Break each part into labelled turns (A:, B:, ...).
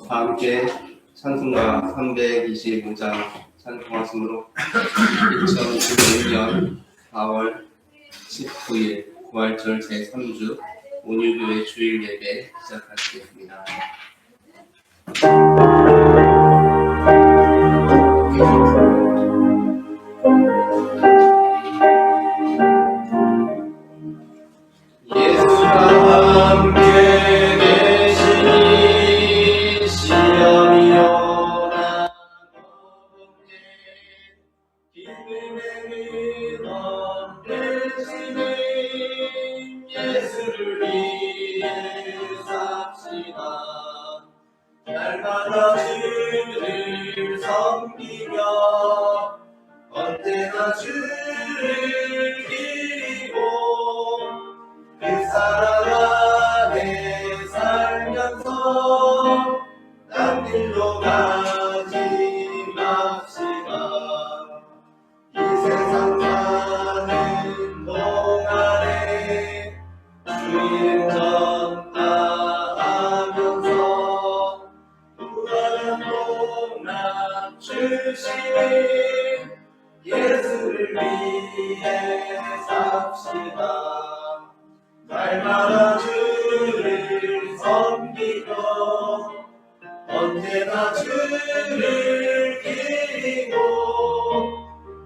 A: 함께 찬송가 325장 찬송하심으로 2016년 4월 19일 부활절 제3주 온유교회 주일 예배 시작하겠습니다. 예수가 함께 계시니 시험이 오나 보네 기쁨의 근원 되시니 예수를 위해 삽시다. 날마다 주를 섬기며 언제나 주를 기리고 그 사랑 안에 살면서 딴 길로 가지 맙시다. 이 세상 사는 동안에 주님 전파하면서 무한한 복락 주시니 예수를 위해 삽시다. 날마다 주를 섬기고 언제나 주를 기리고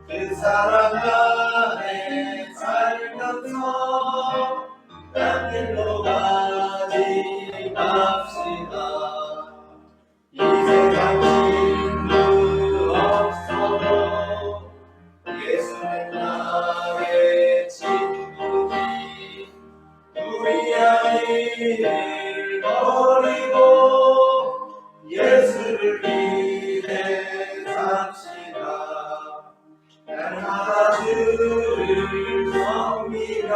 A: 그 사랑 안에 살면서 딴 길로 가지 맙시다. 이 세상 힘도 없어도 예수는 나의 친구니 우리 아이를 버리고 예수를 위해 삽시다. 날마다 주를 섬기며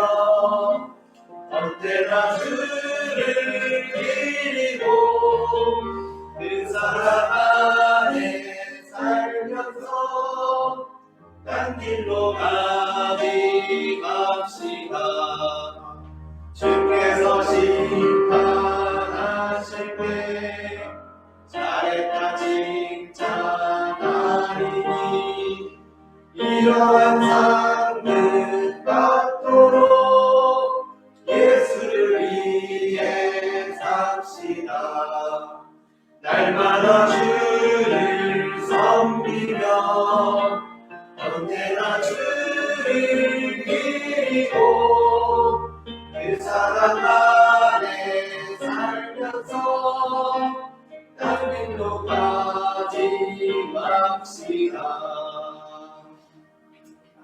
A: 언제나 주를 기리고 그 사랑 안에 살면서 딴 길로 가지 맙시다. 주께서 심판하실 때 잘했다 칭찬하리니 이러한 상을 받도록 예수를 위해 삽시다. 날마다 주를 섬기며 언제나 주를 기리고 그 사랑 안에 살면서 딴 길로 가지 맙시다.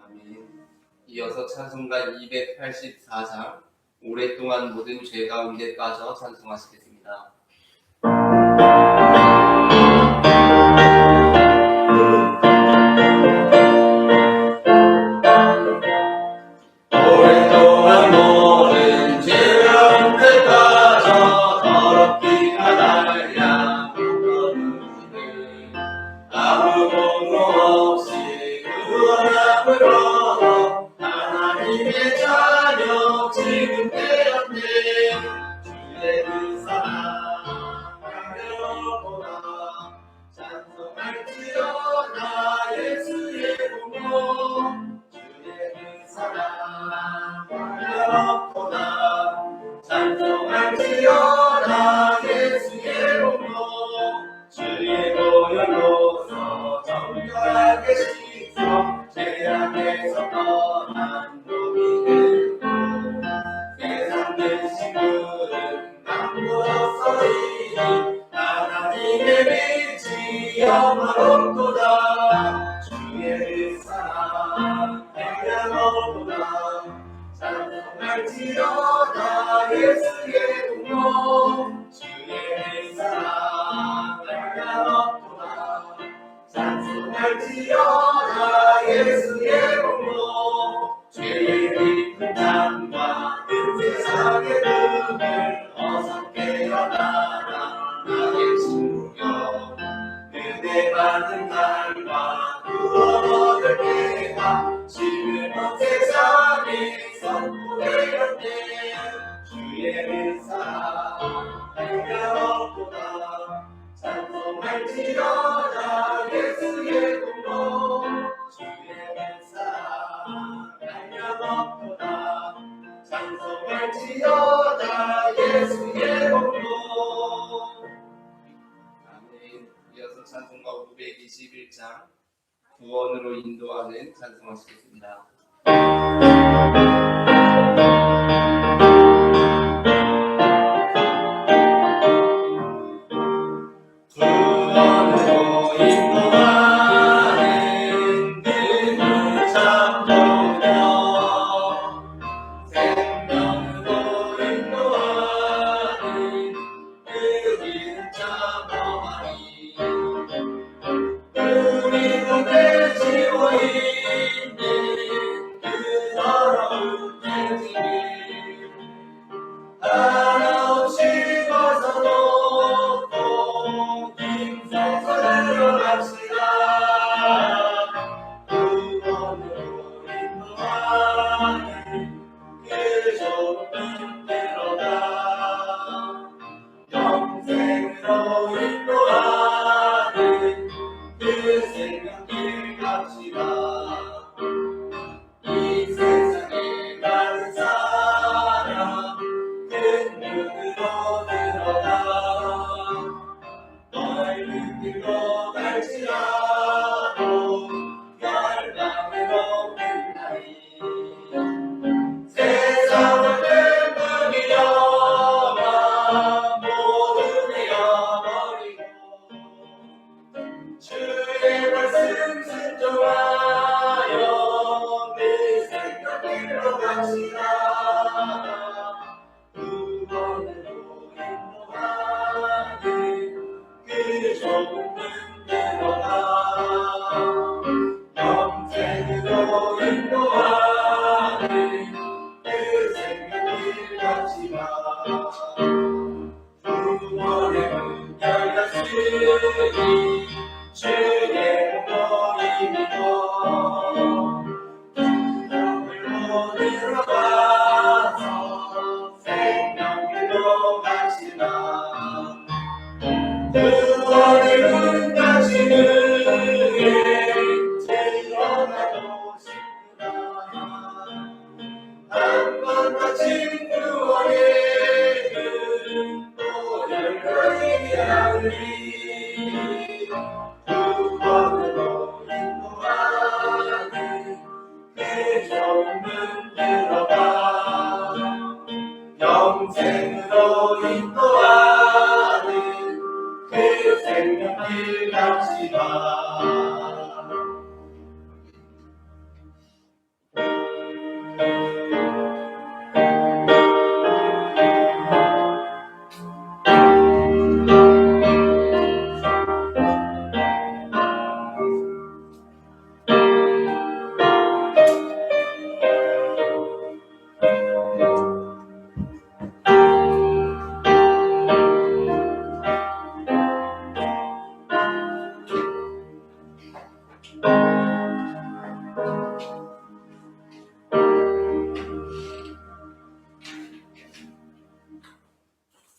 A: 아멘. 이어서 찬송가 284장 오랫동안 모든 죄 가운데 빠져 찬송하시겠습니다. 오랫동안 모든 죄 가운데 빠져 더럽게 가달랴 부르네 아무 공로 없이 구원함을 얻어 하나님의 자녀 지금 되었네. 주의 그 사랑 강렬보다 찬송할지어다 예수의 공로 주의 그 사랑 강렬보다 찬송할지어다 예수의 공로 주의 보혈로서 정결하게 씻어 죄악에서 떠난 놈이 되고 세상 된 식물은 남부었으니 하나님의 빛이 영원토다. 주의 사랑 행량하도다. 찬송할지어다 예수의 공로 주의 사랑 행량하도다. 찬송할지어다 예수의 공로 죄의 깊은 땅과 그 세상의 눈을 어서 깨어나라 나의 친구여. 그대 받은 날과 구원 얻을 때가 지금은 세상에 선포되었네. 주의 사랑 행여보다 외치려다 예수의 공로 주의 사랑 한량없도다 찬송할지어다 예수의 공로. 아멘. 이어서 찬송가 521장 구원으로 인도하는 찬송하시겠습니다. 영생으로 인도하는 그 생명길 갑시다.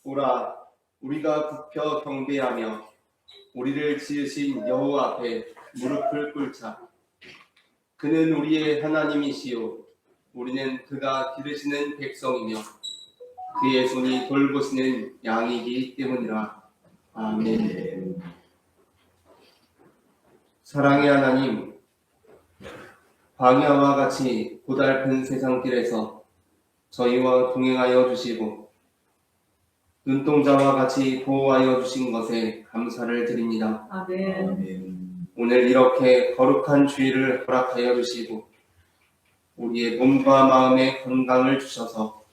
A: 오라, 우리가 굽혀 경배하며 우리를 지으신 여호와 앞에 무릎을 꿇자. 그는 우리의 하나님이시요 우리는 그가 기르시는 백성이며 그의 손이 돌보시는 양이기 때문이라. 아멘. 사랑의 하나님, 광야와 같이 고달픈 세상길에서 저희와 동행하여 주시고 눈동자와 같이 보호하여 주신 것에 감사를 드립니다.
B: 아멘.
A: 오늘 이렇게 거룩한 주일을 허락하여 주시고 우리의 몸과 마음의 건강을 주셔서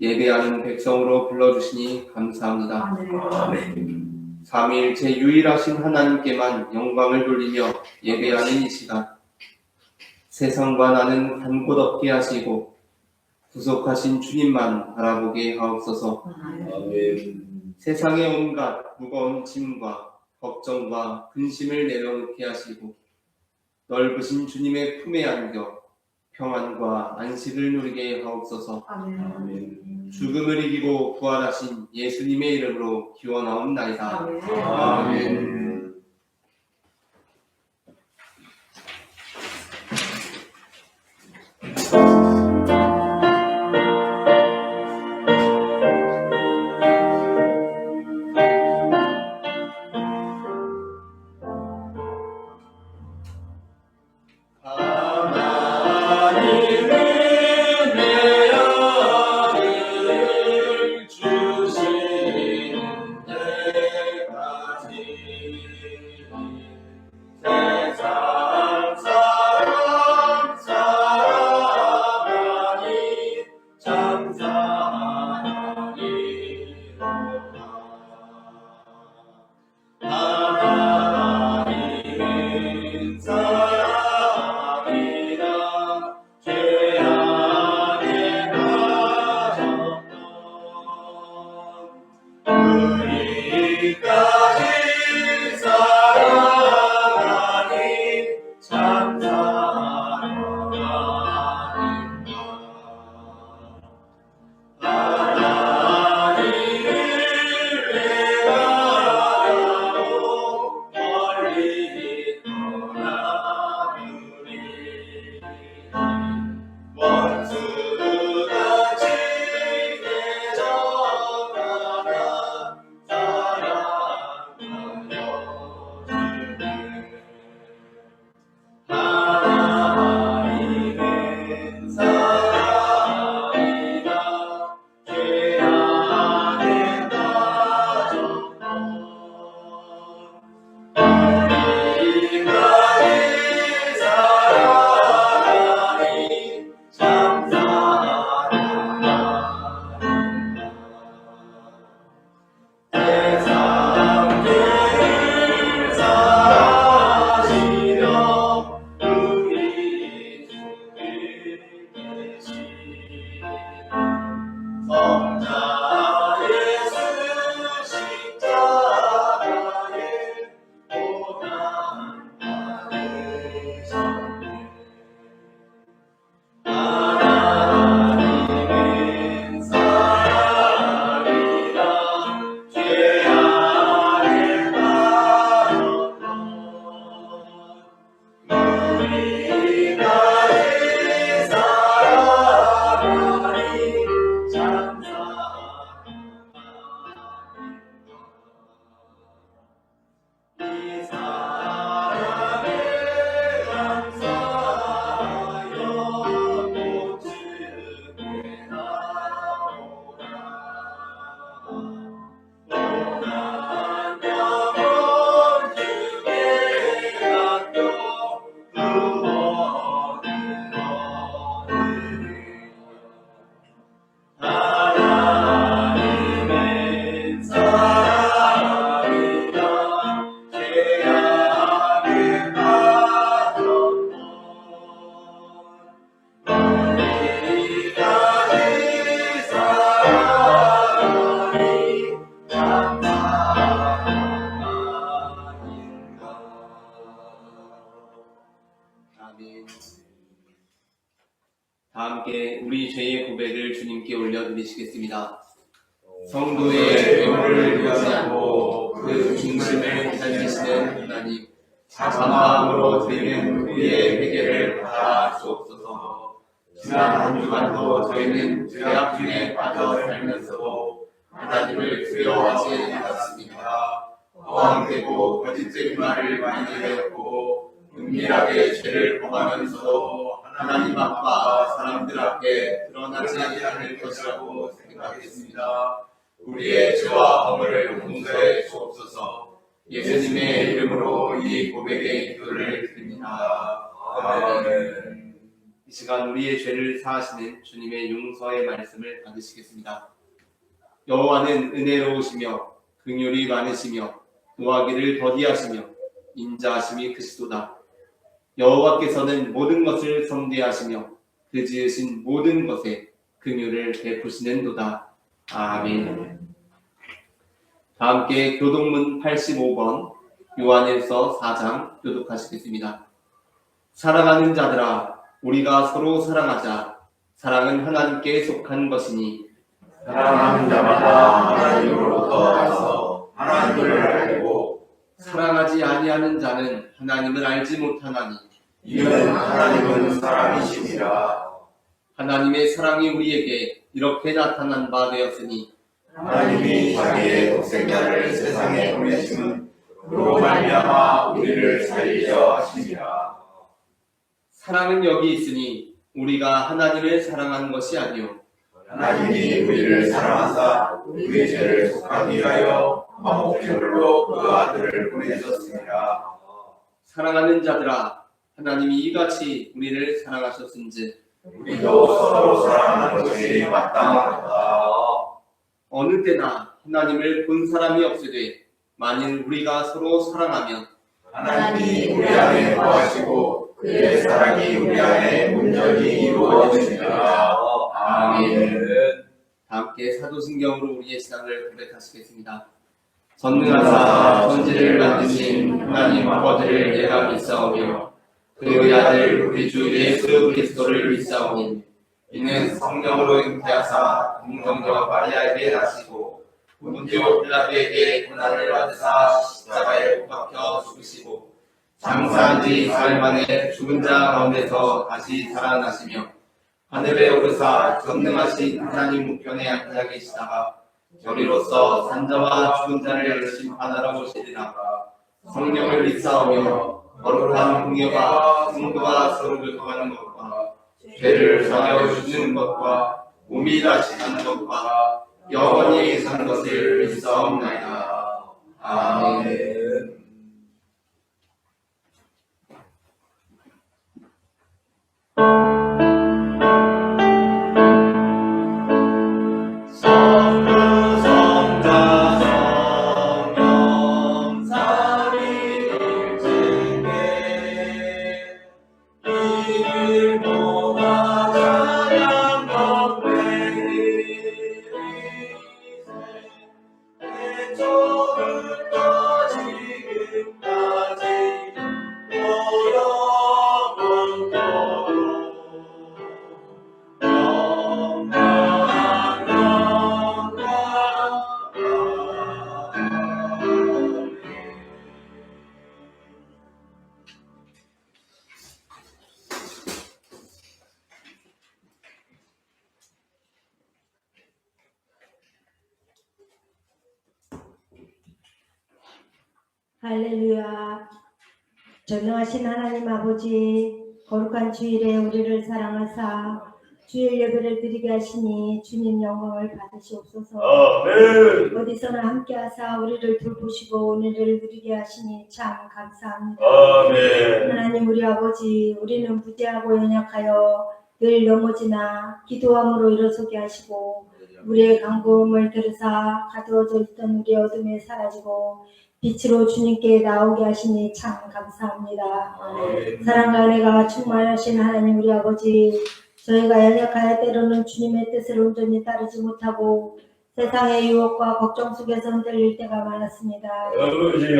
A: 예배하는 백성으로 불러주시니 감사합니다.
B: 아멘.
A: 삼위일체 유일하신 하나님께만 영광을 돌리며 예배하는 이 시간, 세상과 나는 간 곳 없게 하시고 구속하신 주님만 바라보게 하옵소서.
B: 아멘.
A: 세상의 온갖 무거운 짐과 걱정과 근심을 내려놓게 하시고 넓으신 주님의 품에 안겨 평안과 안식을 누리게 하옵소서.
B: 아멘.
A: 죽음을 이기고 부활하신 예수님의 이름으로 기원하옵나이다.
B: 아멘.
A: 아멘. 함께 우리 죄의 고백을 주님께 올려드리시겠습니다. 성도의 죄물을 위하지 않고 그 중심을 살리시는 하나님, 자마음으로 드리는 우리의 회개를 받아 주옵소서. 지난 한 주간도 저희는 죄악 중에 빠져 살면서도 하나님을 두려워하지 않았습니다. 허황되고 거짓된 말을 많이 되었고 은밀하게 죄를 범하면서도 하나님 앞과 사람들 앞에 드러나지 않을 것이라고 생각했습니다. 우리의 죄와 허물을 용서해 주옵소서. 예수님의 이름으로 이 고백의 기도를 드립니다. 아멘. 이 시간 우리의 죄를 사하시는 주님의 용서의 말씀을 받으시겠습니다. 여호와는 은혜로우시며 긍휼이 많으시며 노하기를 더디하시며 인자하심이 크시도다. 여호와께서는 모든 것을 성대하시며 그 지으신 모든 것에 긍휼을 베푸시는도다. 아멘. 다 함께 교독문 85번 요한일서 4장 교독하시겠습니다. 사랑하는 자들아, 우리가 서로 사랑하자. 사랑은 하나님께 속한 것이니
B: 사랑하는 자마다 하나님으로부터 나서 하나님을 알고
A: 사랑하지 아니하는 자는 하나님을 알지 못하나니
B: 이는 하나님은 사랑이시니라.
A: 하나님의 사랑이 우리에게 이렇게 나타난 바 되었으니
B: 하나님이 자기의 독생자를 세상에 보내심은 그로 말미암아 우리를 살리려 하심이라.
A: 사랑은 여기 있으니 우리가 하나님을 사랑한 것이 아니요
B: 하나님이 우리를 사랑하사 우리의 죄를 속하기 위하여 화목제물로 그 아들을 보내셨습니다.
A: 사랑하는 자들아, 하나님이 이같이 우리를 사랑하셨은즉
B: 우리도 서로 사랑하는 것이 마땅하다.
A: 어느 때나 하나님을 본 사람이 없으되 만일 우리가 서로 사랑하면
B: 하나님이 우리 안에 거하시고 그의 사랑이 우리 안에 온전히 이루어지니라. 아멘.
A: 다 함께 사도신경으로 우리의 신앙을 고백하시겠습니다. 전능하사 천지를 만드신 하나님 아버지를 내가 믿사오며 그의 아들 우리 주 예수 그리스도를 믿사오니 이는 성령으로 잉태하사 동정녀 마리아에게 나시고 본디오 빌라도에게 고난을 받으사 십자가에 못 박혀 죽으시고 장사한 지 사흘 만에 죽은 자 가운데서 다시 살아나시며 하늘에 오르사 전능하신 하나님 우편에 앉아 계시다가 저리로서 산자와 죽은 자를 심판하러 오시리라. 성령을 믿사오며 거룩한 공예와 성도가 서로 교통하는 것과 죄를 사하여 주시는 것과 몸이 다시는 것과 영원히 사는 것을 믿사옵나이다. 아멘.
C: 할렐루야. 전능하신 하나님 아버지, 거룩한 주일에 우리를 사랑하사 주일 예배를 드리게 하시니 주님 영광을 받으시옵소서.
B: 아멘.
C: 어디서나 함께하사 우리를 돌보시고 은혜를 누리게 하시니 참 감사합니다.
B: 아멘.
C: 하나님 우리 아버지, 우리는 부재하고 연약하여 늘 넘어지나 기도함으로 일어서게 하시고 우리의 간구음을 들으사 가두어져 있던 우리의 어둠에 사라지고 빛으로 주님께 나오게 하시니 참 감사합니다.
B: 아멘.
C: 사랑과 은혜가 충만하신 하나님 우리 아버지, 저희가 연약하여 때로는 주님의 뜻을 온전히 따르지 못하고 세상의 유혹과 걱정 속에서 흔들릴 때가 많았습니다.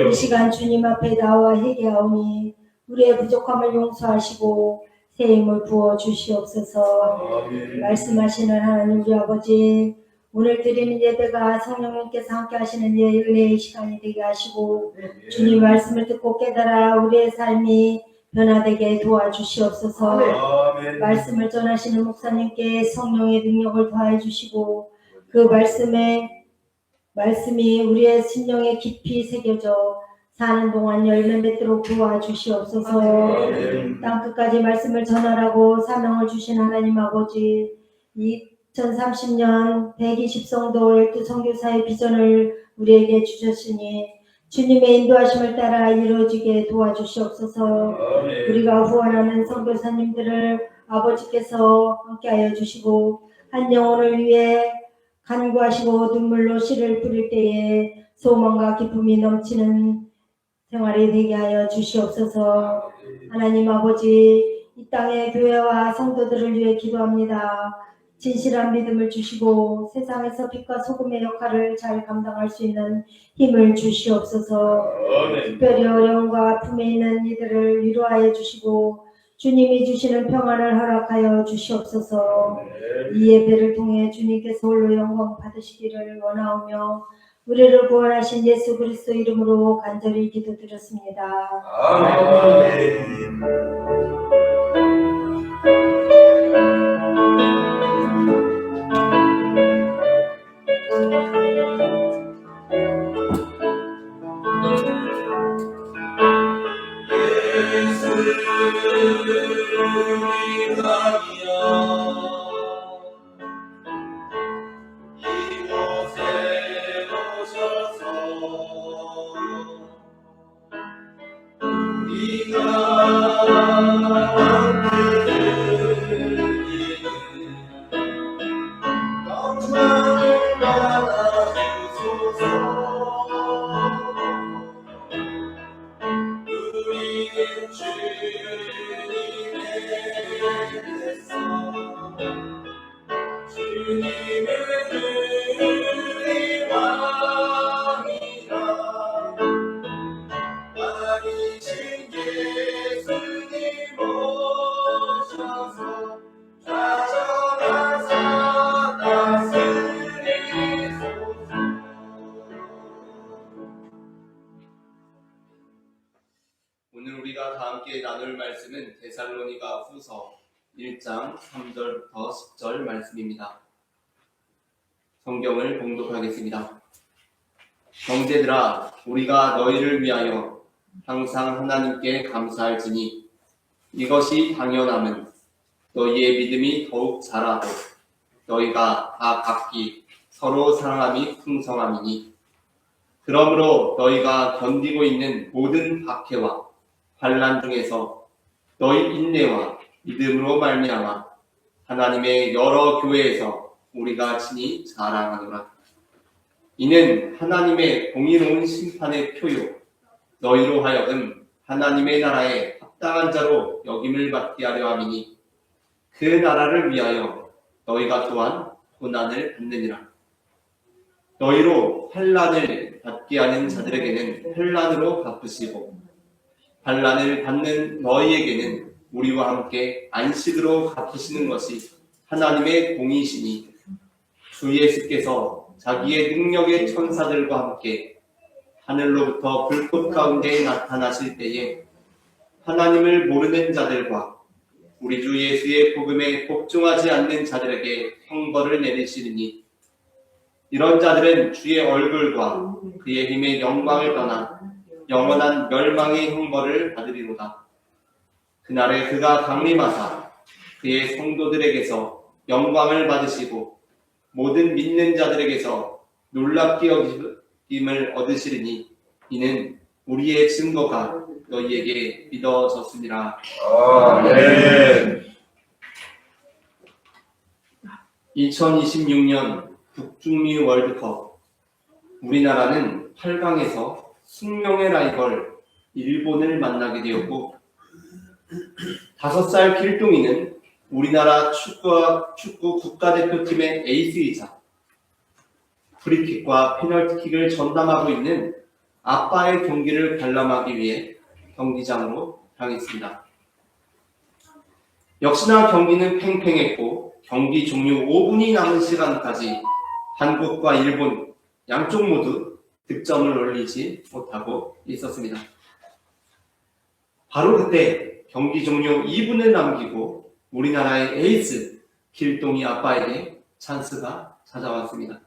C: 이 시간 주님 앞에 나와 회개하오니 우리의 부족함을 용서하시고 새 힘을 부어 주시옵소서. 말씀하시는 하나님 우리 아버지, 오늘 드리는 예배가 성령님께서 함께 하시는 예배의 시간이 되게 하시고 주님 말씀을 듣고 깨달아 우리의 삶이 변화되게 도와주시옵소서. 말씀을 전하시는 목사님께 성령의 능력을 더해 주시고 그 말씀이 우리의 심령에 깊이 새겨져 사는 동안 열매 맺도록 도와주시옵소서. 땅 끝까지 말씀을 전하라고 사명을 주신 하나님 아버지, 2030년 120성도 12선교사의 비전을 우리에게 주셨으니 주님의 인도하심을 따라 이루어지게 도와주시옵소서. 우리가 후원하는 선교사님들을 아버지께서 함께하여 주시고 한 영혼을 위해 간구하시고 눈물로 씨를 뿌릴 때에 소망과 기쁨이 넘치는 생활이 되게 하여 주시옵소서. 하나님 아버지, 이 땅의 교회와 성도들을 위해 기도합니다. 진실한 믿음을 주시고 세상에서 빛과 소금의 역할을 잘 감당할 수 있는 힘을 주시옵소서. 특별히 어려움과 아픔에 있는 이들을 위로하여 주시고 주님이 주시는 평안을 허락하여 주시옵소서. 이 예배를 통해 주님께서 홀로 영광 받으시기를 원하오며 우리를 구원하신 예수 그리스도 이름으로 간절히 기도드렸습니다.
B: 아멘. 예수님이 나이야 이곳에 오셔서 우리가 함께 드리는 영광을 받아주소서. 우리는 주님의 백성, 주님의 우리 왕이라 왕이신 예수님 오셔서 좌절하사 다스리소서.
A: 오늘 우리가 다 함께 나눌 말씀은 데살로니가 후서 1장 3절부터 10절 말씀입니다. 성경을 봉독하겠습니다. 형제들아, 우리가 너희를 위하여 항상 하나님께 감사할지니 이것이 당연함은 너희의 믿음이 더욱 자라고 너희가 다 각기 서로 사랑함이 풍성함이니 그러므로 너희가 견디고 있는 모든 박해와 환난 중에서 너희 인내와 믿음으로 말미암아 하나님의 여러 교회에서 우리가 친히 자랑하노라. 이는 하나님의 공의로운 심판의 표요 너희로 하여금 하나님의 나라에 합당한 자로 여김을 받게 하려 함이니 그 나라를 위하여 너희가 또한 고난을 받느니라. 너희로 환난을 받게 하는 자들에게는 환난으로 갚으시고 환난을 받는 너희에게는 우리와 함께 안식으로 갚으시는 것이 하나님의 공의시니 주 예수께서 자기의 능력의 천사들과 함께 하늘로부터 불꽃 가운데 나타나실 때에 하나님을 모르는 자들과 우리 주 예수의 복음에 복종하지 않는 자들에게 형벌을 내리시리니 이런 자들은 주의 얼굴과 그의 힘의 영광을 떠나 영원한 멸망의 형벌을 받으리로다. 그날에 그가 강림하사 그의 성도들에게서 영광을 받으시고 모든 믿는 자들에게서 놀랍게 여김을 얻으시리니 이는 우리의 증거가 너희에게 믿어졌습니다.
B: 아멘.
A: 2026년 북중미 월드컵 우리나라는 8강에서 숙명의 라이벌 일본을 만나게 되었고 5살 길동이는 우리나라 축구 국가대표팀의 에이스이자 프리킥과 페널티킥을 전담하고 있는 아빠의 경기를 관람하기 위해 경기장으로 향했습니다. 역시나 경기는 팽팽했고 경기 종료 5분이 남은 시간까지 한국과 일본 양쪽 모두 득점을 올리지 못하고 있었습니다. 바로 그때 경기 종료 2분을 남기고 우리나라의 에이스 길동이 아빠에게 찬스가 찾아왔습니다.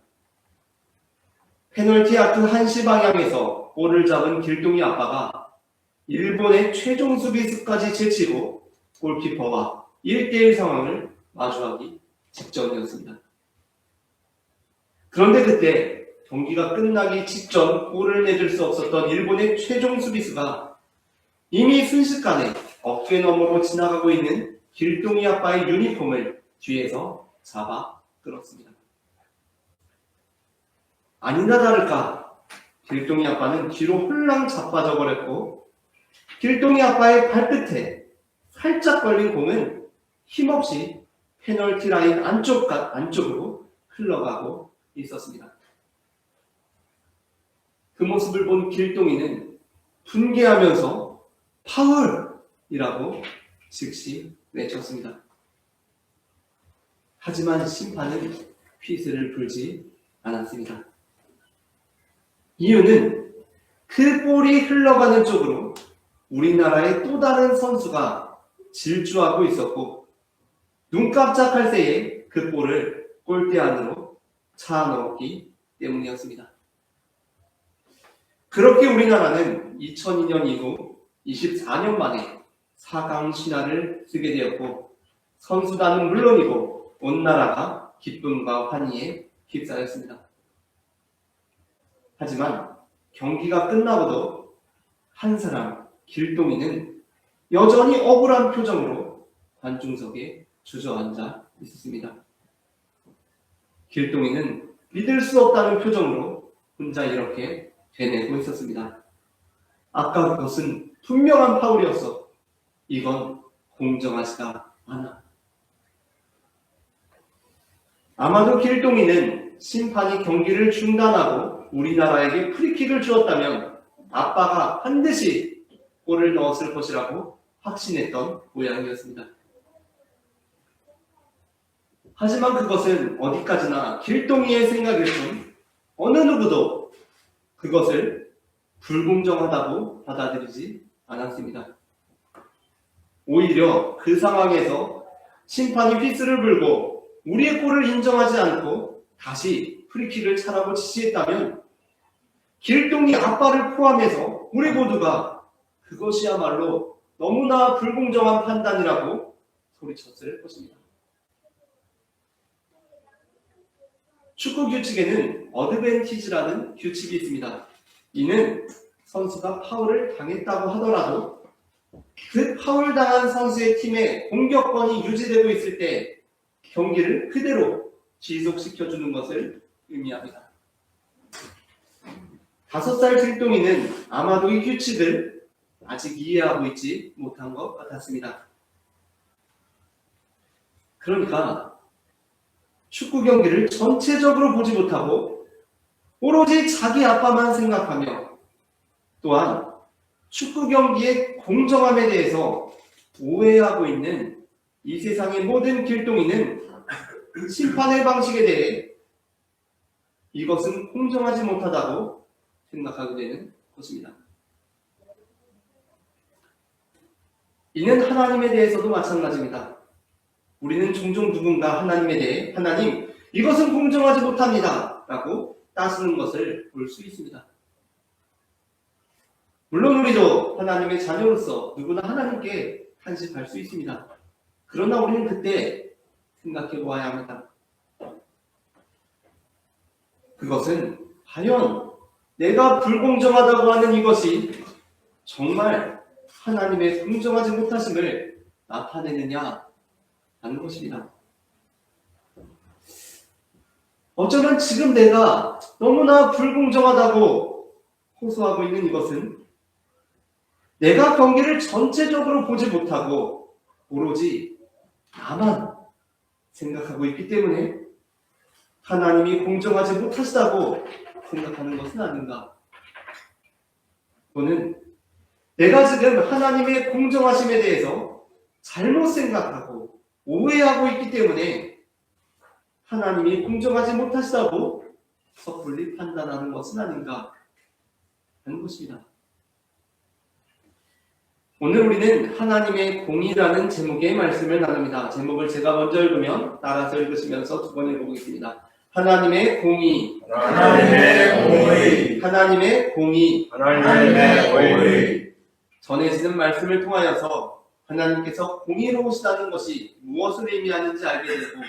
A: 페널티 아크 1시 방향에서 볼을 잡은 길동이 아빠가 일본의 최종 수비수까지 제치고 골키퍼와 1대1 상황을 마주하기 직전이었습니다. 그런데 그때 경기가 끝나기 직전 골을 내줄 수 없었던 일본의 최종 수비수가 이미 순식간에 어깨 너머로 지나가고 있는 길동이 아빠의 유니폼을 뒤에서 잡아 끌었습니다. 아니나 다를까 길동이 아빠는 뒤로 홀랑 자빠져 버렸고 길동이 아빠의 발끝에 살짝 걸린 공은 힘없이 페널티 라인 안쪽으로 흘러가고 있었습니다. 그 모습을 본 길동이는 분개하면서 파울이라고 즉시 외쳤습니다. 하지만 심판은 휘슬을 불지 않았습니다. 이유는 그 볼이 흘러가는 쪽으로 우리나라의 또 다른 선수가 질주하고 있었고 눈 깜짝할 새에 그 볼을 골대 안으로 차 넣었기 때문이었습니다. 그렇게 우리나라는 2002년 이후 24년 만에 4강 신화를 쓰게 되었고 선수단은 물론이고 온 나라가 기쁨과 환희에 휩싸였습니다. 하지만 경기가 끝나고도 한 사람 길동이는 여전히 억울한 표정으로 관중석에 주저앉아 있었습니다. 길동이는 믿을 수 없다는 표정으로 혼자 이렇게 되뇌고 있었습니다. 아까 그것은 분명한 파울이었어. 이건 공정하지가 않아. 아마도 길동이는 심판이 경기를 중단하고 우리나라에게 프리킥을 주었다면 아빠가 반드시 골을 넣었을 것이라고 확신했던 모양이었습니다. 하지만 그것은 어디까지나 길동이의 생각일 뿐 어느 누구도 그것을 불공정하다고 받아들이지 않았습니다. 오히려 그 상황에서 심판이 휘슬을 불고 우리의 골을 인정하지 않고 다시 프리킥을 차라고 지시했다면 길동이 아빠를 포함해서 우리 모두가 그것이야말로 너무나 불공정한 판단이라고 소리쳤을 것입니다. 축구 규칙에는 어드밴티지라는 규칙이 있습니다. 이는 선수가 파울을 당했다고 하더라도 그 파울당한 선수의 팀의 공격권이 유지되고 있을 때 경기를 그대로 지속시켜주는 것을 의미합니다. 5살 길동이는 아마도 이 규칙을 아직 이해하고 있지 못한 것 같았습니다. 그러니까 축구 경기를 전체적으로 보지 못하고 오로지 자기 아빠만 생각하며 또한 축구 경기의 공정함에 대해서 오해하고 있는 이 세상의 모든 길동이는 심판의 방식에 대해 이것은 공정하지 못하다고 생각하게 되는 것입니다. 이는 하나님에 대해서도 마찬가지입니다. 우리는 종종 누군가 하나님에 대해 하나님, 이것은 공정하지 못합니다 라고 따지는 것을 볼 수 있습니다. 물론 우리도 하나님의 자녀로서 누구나 하나님께 탄식할 수 있습니다. 그러나 우리는 그때 생각해 보아야 합니다. 그것은 과연 내가 불공정하다고 하는 이것이 정말 하나님의 공정하지 못하심을 나타내느냐 하는 것입니다. 어쩌면 지금 내가 너무나 불공정하다고 호소하고 있는 이것은 내가 경기를 전체적으로 보지 못하고 오로지 나만 생각하고 있기 때문에 하나님이 공정하지 못하시다고 생각하는 것은 아닌가. 또는 내가 지금 하나님의 공정하심에 대해서 잘못 생각하고 오해하고 있기 때문에 하나님이 공정하지 못하시다고 섣불리 판단하는 것은 아닌가 하는 것입니다. 오늘 우리는 하나님의 공의라는 제목의 말씀을 나눕니다. 제목을 제가 먼저 읽으면 따라서 읽으시면서 두 번 읽어보겠습니다. 하나님의 공의,
B: 하나님의 공의,
A: 하나님의 공의.
B: 하나님의 공의.
A: 전해지는 말씀을 통하여서 하나님께서 공의로우시다는 것이 무엇을 의미하는지 알게 되고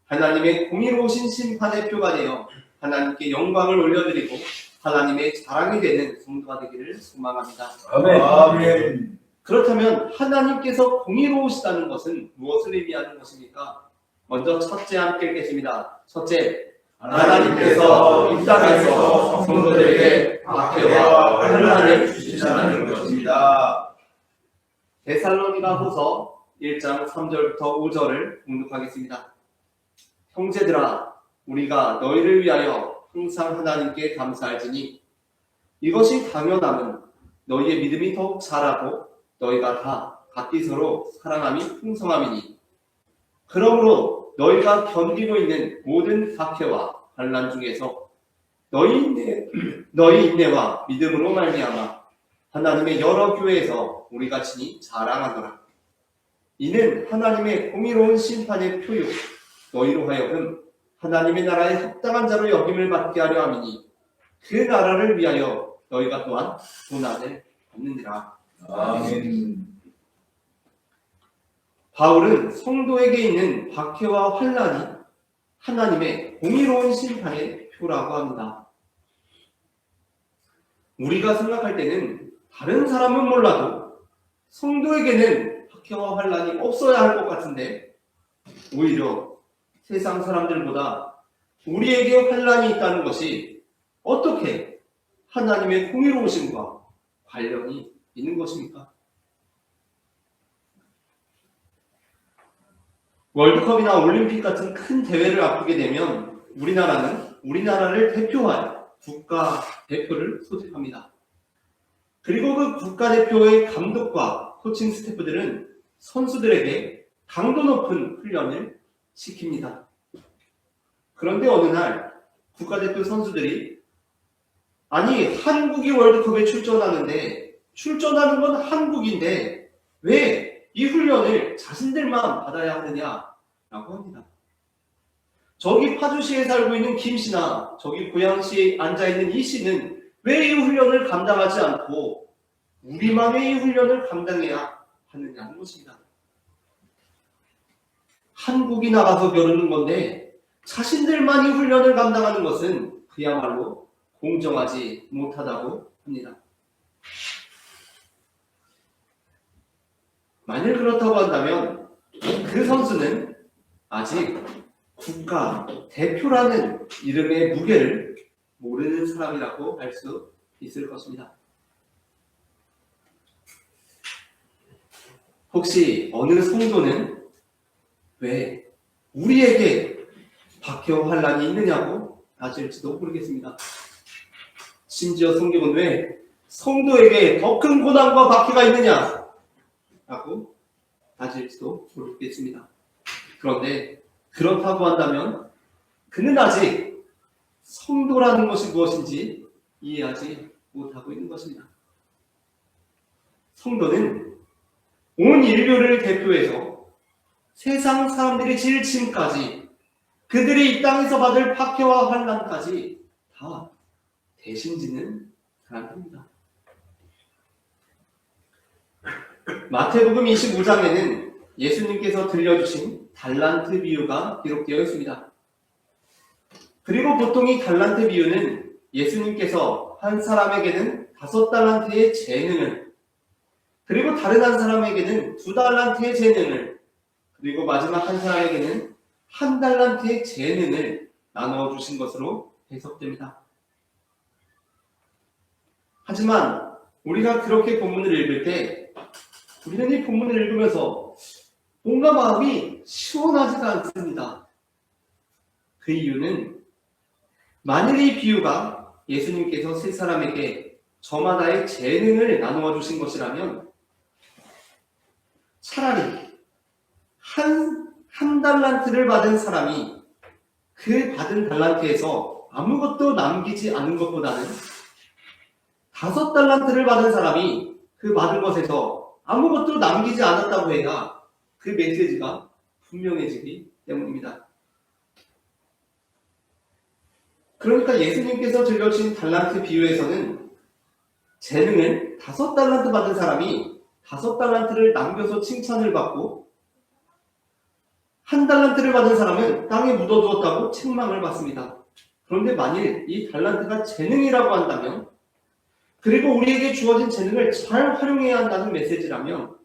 A: 하나님의 공의로우신 심판의 표가 되어 하나님께 영광을 올려드리고 하나님의 자랑이 되는 성도가 되기를 소망합니다.
B: 아멘.
A: 그렇다면 하나님께서 공의로우시다는 것은 무엇을 의미하는 것입니까? 먼저 첫째 함께 읽겠습니다. 첫째, 하나님께서 이 땅에서 성도들에게 박해와 환난을 주시다는 것입니다. 데살로니가후서 1장 3절부터 5절을 공독하겠습니다. 형제들아, 우리가 너희를 위하여 항상 하나님께 감사할지니 이것이 당연함은 너희의 믿음이 더욱 자라고 너희가 다 각기 서로 사랑함이 풍성함이니 그러므로 너희가 견디고 있는 모든 박해와 환난 중에서 너희 인내와 믿음으로 말미암아 하나님의 여러 교회에서 우리가 친히 자랑하노라. 이는 하나님의 공의로운 심판의 표요 너희로 하여금 하나님의 나라에 합당한 자로 여김을 받게 하려 함이니 그 나라를 위하여 너희가 또한 고난을 받느니라.
B: 아멘.
A: 바울은 성도에게 있는 박해와 환난이 하나님의 공의로운 심판의 표라고 합니다. 우리가 생각할 때는 다른 사람은 몰라도 성도에게는 박해와 환난이 없어야 할 것 같은데 오히려 세상 사람들보다 우리에게 환난이 있다는 것이 어떻게 하나님의 공의로우심과 관련이 있는 것입니까? 월드컵이나 올림픽 같은 큰 대회를 앞두게 되면 우리나라는 우리나라를 대표하여 국가대표를 소집합니다. 그리고 그 국가대표의 감독과 코칭 스태프들은 선수들에게 강도 높은 훈련을 시킵니다. 그런데 어느 날 국가대표 선수들이 아니 한국이 월드컵에 출전하는 건 한국인데 왜 이 훈련을 자신들만 받아야 하느냐라고 합니다. 저기 파주시에 살고 있는 김 씨나 저기 고양시에 앉아있는 이 씨는 왜 이 훈련을 감당하지 않고 우리만 왜 이 훈련을 감당해야 하느냐는 것입니다. 한국이 나가서 겨루는 건데 자신들만 이 훈련을 감당하는 것은 그야말로 공정하지 못하다고 합니다. 만일 그렇다고 한다면 그 선수는 아직 국가 대표라는 이름의 무게를 모르는 사람이라고 할 수 있을 것입니다. 혹시 어느 성도는 왜 우리에게 박해와 환난이 있느냐고 따질지도 모르겠습니다. 심지어 성경은 왜 성도에게 더 큰 고난과 박해가 있느냐 라고 따질지도 모르겠습니다. 그런데 그렇다고 한다면 그는 아직 성도라는 것이 무엇인지 이해하지 못하고 있는 것입니다. 성도는 온 인류를 대표해서 세상 사람들의 질침까지 그들이 이 땅에서 받을 박해와 환난까지 다 대신 지는 사람들입니다. 마태복음 25장에는 예수님께서 들려주신 달란트 비유가 기록되어 있습니다. 그리고 보통 이 달란트 비유는 예수님께서 한 사람에게는 5달란트의 재능을, 그리고 다른 한 사람에게는 2달란트의 재능을, 그리고 마지막 한 사람에게는 1달란트의 재능을 나누어 주신 것으로 해석됩니다. 하지만 우리가 그렇게 본문을 읽을 때 우리는 이 본문을 읽으면서 뭔가 마음이 시원하지가 않습니다. 그 이유는 만일 이 비유가 예수님께서 세 사람에게 저마다의 재능을 나누어 주신 것이라면 차라리 한 달란트를 받은 사람이 그 받은 달란트에서 아무것도 남기지 않은 것보다는 5달란트를 받은 사람이 그 받은 것에서 아무것도 남기지 않았다고 해야 그 메시지가 분명해지기 때문입니다. 그러니까 예수님께서 들려주신 달란트 비유에서는 재능을 5달란트 받은 사람이 5달란트를 남겨서 칭찬을 받고 1달란트를 받은 사람은 땅에 묻어두었다고 책망을 받습니다. 그런데 만일 이 달란트가 재능이라고 한다면, 그리고 우리에게 주어진 재능을 잘 활용해야 한다는 메시지라면,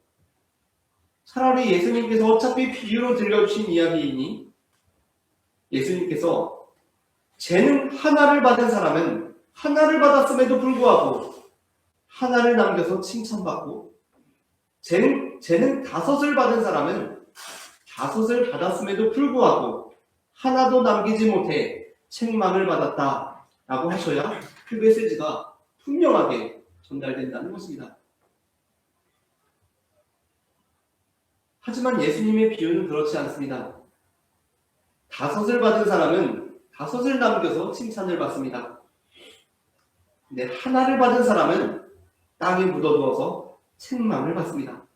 A: 차라리 예수님께서 어차피 비유로 들려주신 이야기이니 예수님께서 재능 하나를 받은 사람은 하나를 받았음에도 불구하고 하나를 남겨서 칭찬받고, 재능 5을 받은 사람은 5을 받았음에도 불구하고 하나도 남기지 못해 책망을 받았다라고 하셔야 그 메시지가 분명하게 전달된다는 것입니다. 하지만 예수님의 비유는 그렇지 않습니다. 5을 받은 사람은 5을 남겨서 칭찬을 받습니다. 근데 하나를 받은 사람은 땅에 묻어두어서 책망을 받습니다.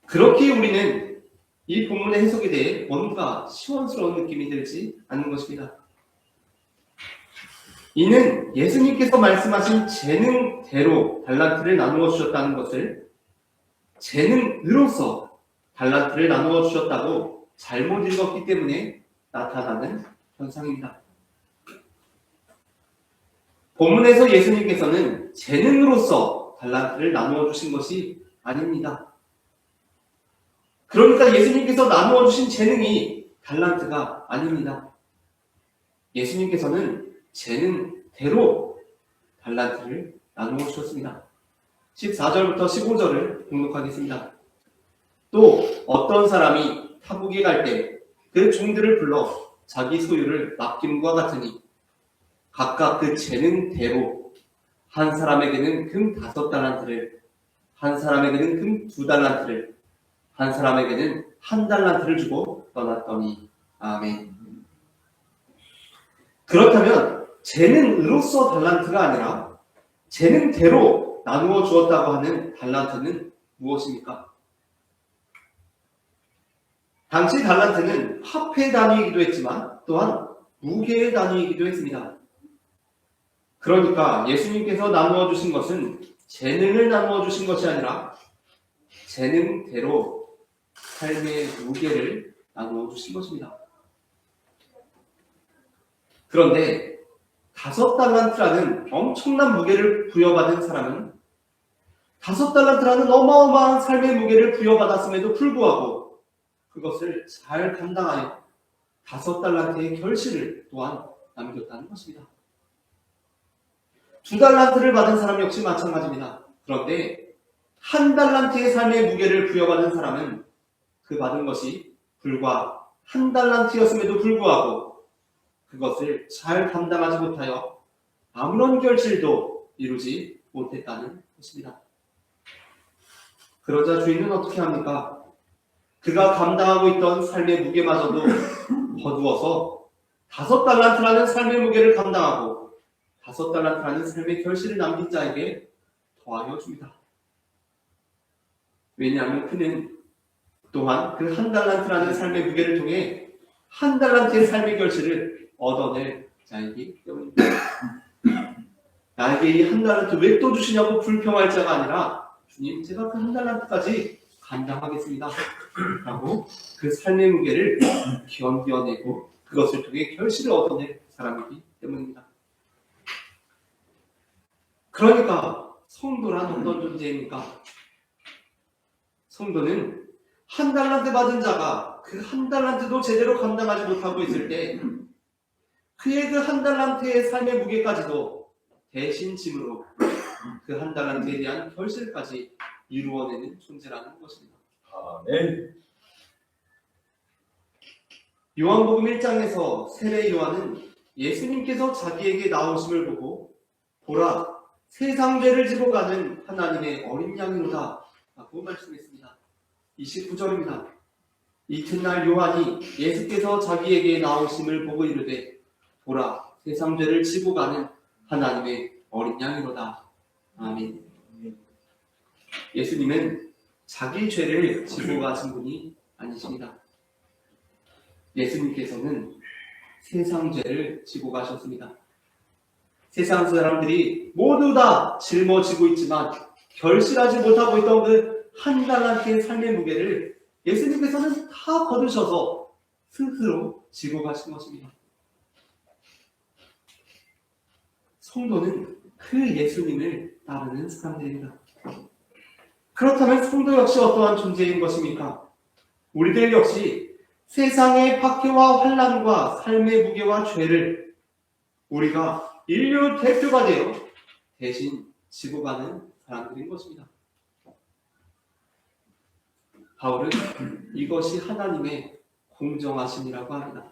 A: 그렇게 우리는 이 본문의 해석에 대해 뭔가 시원스러운 느낌이 들지 않는 것입니다. 이는 예수님께서 말씀하신 재능대로 달란트를 나누어 주셨다는 것을 재능으로서 달란트를 나누어 주셨다고 잘못 읽었기 때문에 나타나는 현상입니다. 본문에서 예수님께서는 재능으로서 달란트를 나누어 주신 것이 아닙니다. 그러니까 예수님께서 나누어 주신 재능이 달란트가 아닙니다. 예수님께서는 재능대로 달란트를 나누어 주셨습니다. 14절부터 15절을 봉독하겠습니다. 또 어떤 사람이 타국에 갈 때 그 종들을 불러 자기 소유를 맡김과 같으니 각각 그 재능대로 한 사람에게는 금 5달란트를, 한 사람에게는 금 2달란트를, 한 사람에게는 1달란트를 주고 떠났더니. 아멘. 그렇다면 재능으로서 달란트가 아니라 재능대로 나누어 주었다고 하는 달란트는 무엇입니까? 당시 달란트는 화폐 단위이기도 했지만 또한 무게의 단위이기도 했습니다. 그러니까 예수님께서 나누어 주신 것은 재능을 나누어 주신 것이 아니라 재능대로 삶의 무게를 나누어 주신 것입니다. 그런데 5달란트라는 엄청난 무게를 부여받은 사람은 5달란트라는 어마어마한 삶의 무게를 부여받았음에도 불구하고 그것을 잘 감당하여 5달란트의 결실을 또한 남겼다는 것입니다. 2달란트를 받은 사람 역시 마찬가지입니다. 그런데 1달란트의 삶의 무게를 부여받은 사람은 그 받은 것이 불과 1달란트였음에도 불구하고 그것을 잘 감당하지 못하여 아무런 결실도 이루지 못했다는 것입니다. 그러자 주인은 어떻게 합니까? 그가 감당하고 있던 삶의 무게마저도 거두어서 5달란트라는 삶의 무게를 감당하고 5달란트라는 삶의 결실을 남긴 자에게 더하여 줍니다. 왜냐하면 그는 또한 그 1달란트라는 삶의 무게를 통해 1달란트의 삶의 결실을 얻어낼 자이기 때문입니다. 나에게 이 1달란트 왜 또 주시냐고 불평할 자가 아니라 주님, 제가 그 1달란트까지 감당하겠습니다 라고 그 삶의 무게를 견뎌내고 그것을 통해 결실을 얻어낼 사람이기 때문입니다. 그러니까 성도란 어떤 존재입니까? 성도는 1달란트 받은 자가 그 1달란트도 제대로 감당하지 못하고 있을 때 그의 그 1달란트의 삶의 무게까지도 대신 짐으로 그 1달란트에 대한 결실까지 이루어내는 존재라는 것입니다.
B: 아멘.
A: 요한복음 1장에서 세례 요한은 예수님께서 자기에게 나오심을 보고 보라, 세상 죄를 지고 가는 하나님의 어린 양이로다 라고 말씀했습니다. 29절입니다. 이튿날 요한이 예수께서 자기에게 나오심을 보고 이르되 보라 세상 죄를 지고 가는 하나님의 어린 양이로다. 아멘. 예수님은 자기 죄를 지고 가신 분이 아니십니다. 예수님께서는 세상 죄를 지고 가셨습니다. 세상 사람들이 모두 다 짊어지고 있지만 결실하지 못하고 있던 그 한 달란트의 삶의 무게를 예수님께서는 다 거두셔서 스스로 지고 가신 것입니다. 성도는 그 예수님을 따르는 사람들입니다. 그렇다면 성도 역시 어떠한 존재인 것입니까? 우리들 역시 세상의 박해와 환난과 삶의 무게와 죄를 우리가 인류 대표가 되어 대신 지고 가는 사람들인 것입니다. 바울은 이것이 하나님의 공정하심이라고 합니다.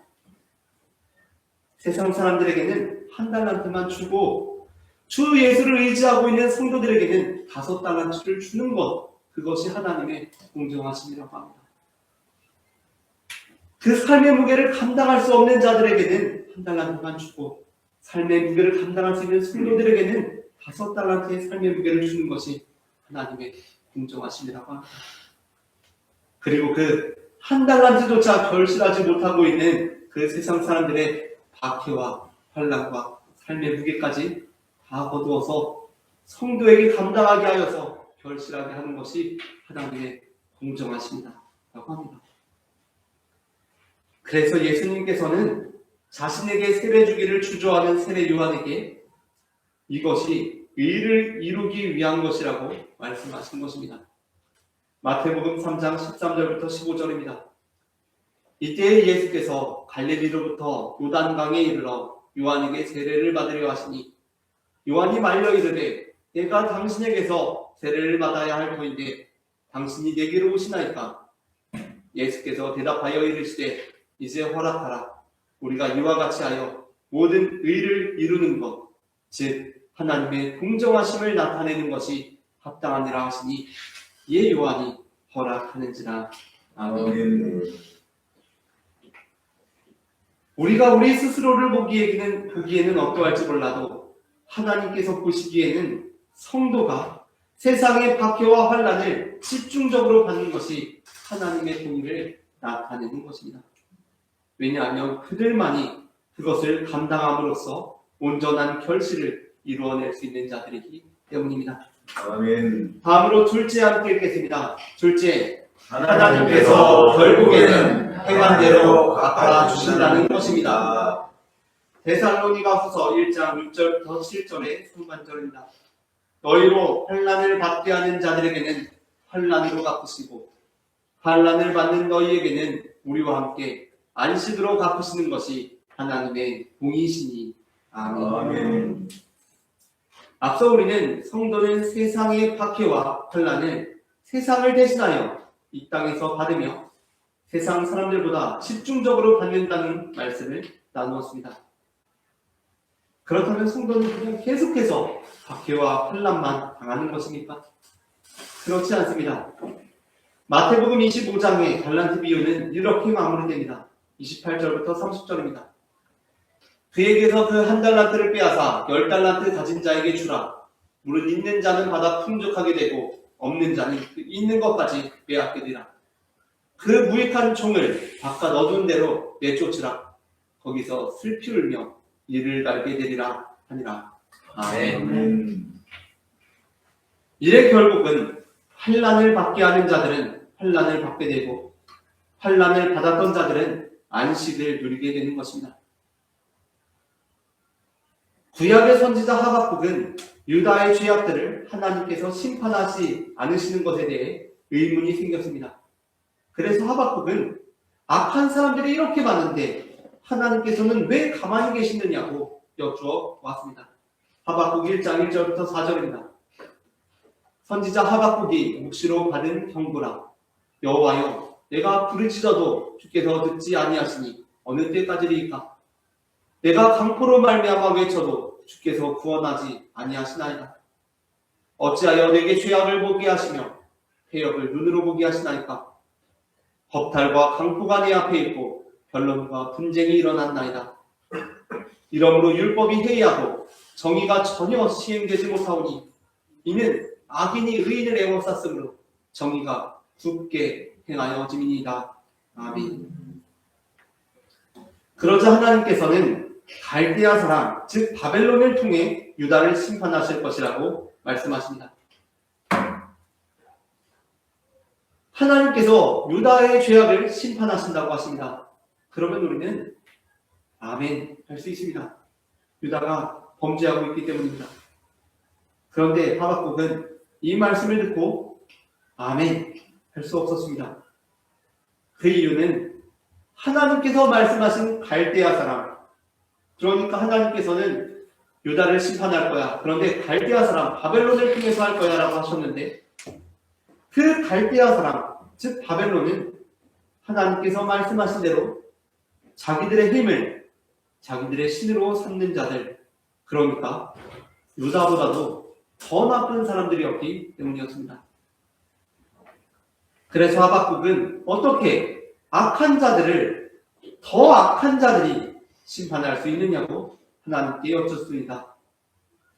A: 세상 사람들에게는 한 달란트만 주고 주 예수를 의지하고 있는 성도들에게는 5달란트를 주는 것, 그것이 하나님의 공정하심이라고 합니다. 그 삶의 무게를 감당할 수 없는 자들에게는 1달란트만 주고 삶의 무게를 감당할 수 있는 성도들에게는 5달란트의 삶의 무게를 주는 것이 하나님의 공정하심이라고 합니다. 그리고 그 1달란트조차 결실하지 못하고 있는 그 세상 사람들의 박해와 환난과 삶의 무게까지 다 거두어서 성도에게 감당하게 하여서 결실하게 하는 것이 하나님의 공정하심이다 라고 합니다. 그래서 예수님께서는 자신에게 세례주기를 주저하는 세례 요한에게 이것이 의를 이루기 위한 것이라고 말씀하신 것입니다. 마태복음 3장 13절부터 15절입니다. 이때 예수께서 갈릴리로부터 요단강에 이르러 요한에게 세례를 받으려 하시니 요한이 말려 이르되 내가 당신에게서 세례를 받아야 할 터인데 당신이 내게로 오시나이까? 예수께서 대답하여 이르시되 이제 허락하라. 우리가 이와 같이 하여 모든 의를 이루는 것, 즉 하나님의 공정하심을 나타내는 것이 합당하니라 하시니 이에 요한이 허락하는지라. 아멘. 우리가 우리 스스로를 보기에는 어떠할지 몰라도 하나님께서 보시기에는 성도가 세상의 박해와 환난을 집중적으로 받는 것이 하나님의 공의를 나타내는 것입니다. 왜냐하면 그들만이 그것을 감당함으로써 온전한 결실을 이루어낼 수 있는 자들이기 때문입니다.
B: 아멘.
A: 다음으로 둘째 함께 읽겠습니다. 둘째,
B: 하나님께서 결국에는
A: 행한대로 갚아주신다는 것입니다. 데살로니가후서 1장 6절부터 7절의 상반절입니다. 너희로 환난을 받게 하는 자들에게는 환난으로 갚으시고 환난을 받는 너희에게는 우리와 함께 안식으로 갚으시는 것이 하나님의 공의시니. 아멘.
B: 아멘.
A: 앞서 우리는 성도는 세상의 박해와 환난을 세상을 대신하여 이 땅에서 받으며 세상 사람들보다 집중적으로 받는다는 말씀을 나누었습니다. 그렇다면 성도는 그냥 계속해서 박해와 환난만 당하는 것입니까? 그렇지 않습니다. 마태복음 25장의 달란트 비유는 이렇게 마무리됩니다. 28절부터 30절입니다. 그에게서 그 1달란트를 빼앗아 10달란트 가진 자에게 주라. 무릇 있는 자는 받아 풍족하게 되고 없는 자는 그 있는 것까지 빼앗게 되라. 그 무익한 종을 바깥 어두운 데로 내쫓으라. 거기서 슬피 울며 이를 갈게 되리라 하니라. 아멘. 이래 결국은 환난을 받게 하는 자들은 환난을 받게 되고 환난을 받았던 자들은 안식을 누리게 되는 것입니다. 구약의 선지자 하박국은 유다의 죄악들을 하나님께서 심판하지 않으시는 것에 대해 의문이 생겼습니다. 그래서 하박국은 악한 사람들이 이렇게 많은데 하나님께서는 왜 가만히 계시느냐고 여쭈어 왔습니다. 하박국 1장 1절부터 4절입니다. 선지자 하박국이 묵시로 받은 경고라. 여호와여, 내가 부르짖어도 주께서 듣지 아니하시니 어느 때까지리이까? 내가 강포로 말미암아 외쳐도 주께서 구원하지 아니하시나이다. 어찌하여 내게 죄악을 보게 하시며 폐역을 눈으로 보게 하시나이까. 법탈과 강포가 내 앞에 있고 변론과 분쟁이 일어났나이다. 이러므로 율법이 해이하고 정의가 전혀 시행되지 못하오니 이는 악인이 의인을 애워쌌으므로 정의가 굳게 행하여짐이니이다. 아멘. 그러자 하나님께서는 갈대아 사람, 즉 바벨론을 통해 유다를 심판하실 것이라고 말씀하십니다. 하나님께서 유다의 죄악을 심판하신다고 하십니다. 그러면 우리는 아멘 할 수 있습니다. 유다가 범죄하고 있기 때문입니다. 그런데 하박국은 이 말씀을 듣고 아멘 할 수 없었습니다. 그 이유는 하나님께서 말씀하신 갈대아 사람, 그러니까 하나님께서는 유다를 심판할 거야. 그런데 갈대아 사람, 바벨론을 통해서 할 거야 라고 하셨는데 그 갈대아 사람, 즉 바벨론은 하나님께서 말씀하신 대로 자기들의 힘을 자기들의 신으로 삼는 자들, 그러니까 유다보다도 더 나쁜 사람들이었기 때문이었습니다. 그래서 하박국은 어떻게 악한 자들을 더 악한 자들이 심판할 수 있느냐고 하나님께 여쭙습니다.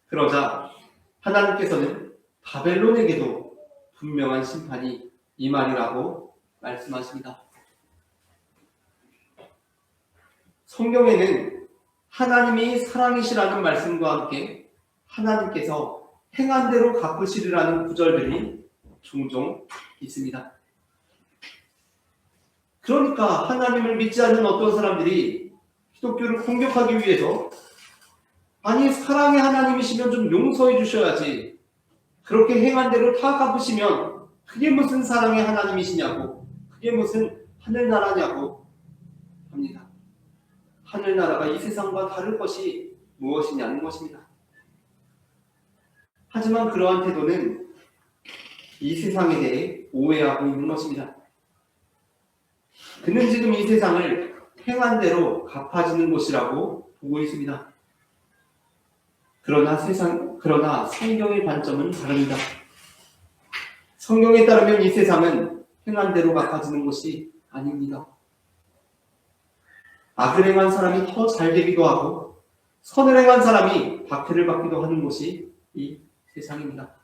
A: 그러자 하나님께서는 바벨론에게도 분명한 심판이 임하리라고 말씀하십니다. 성경에는 하나님이 사랑이시라는 말씀과 함께 하나님께서 행한 대로 갚으시리라는 구절들이 종종 있습니다. 그러니까 하나님을 믿지 않는 어떤 사람들이 기독교를 공격하기 위해서 아니 사랑의 하나님이시면 좀 용서해 주셔야지, 그렇게 행한 대로 다 갚으시면 그게 무슨 사랑의 하나님이시냐고, 그게 무슨 하늘나라냐고 합니다. 하늘나라가 이 세상과 다를 것이 무엇이냐는 것입니다. 하지만 그러한 태도는 이 세상에 대해 오해하고 있는 것입니다. 그는 지금 이 세상을 행한 대로 갚아지는 곳이라고 보고 있습니다. 그러나 성경의 관점은 다릅니다. 성경에 따르면 이 세상은 행한 대로 갚아지는 곳이 아닙니다. 악을 행한 사람이 더 잘 되기도 하고 선을 행한 사람이 박해를 받기도 하는 곳이 이 세상입니다.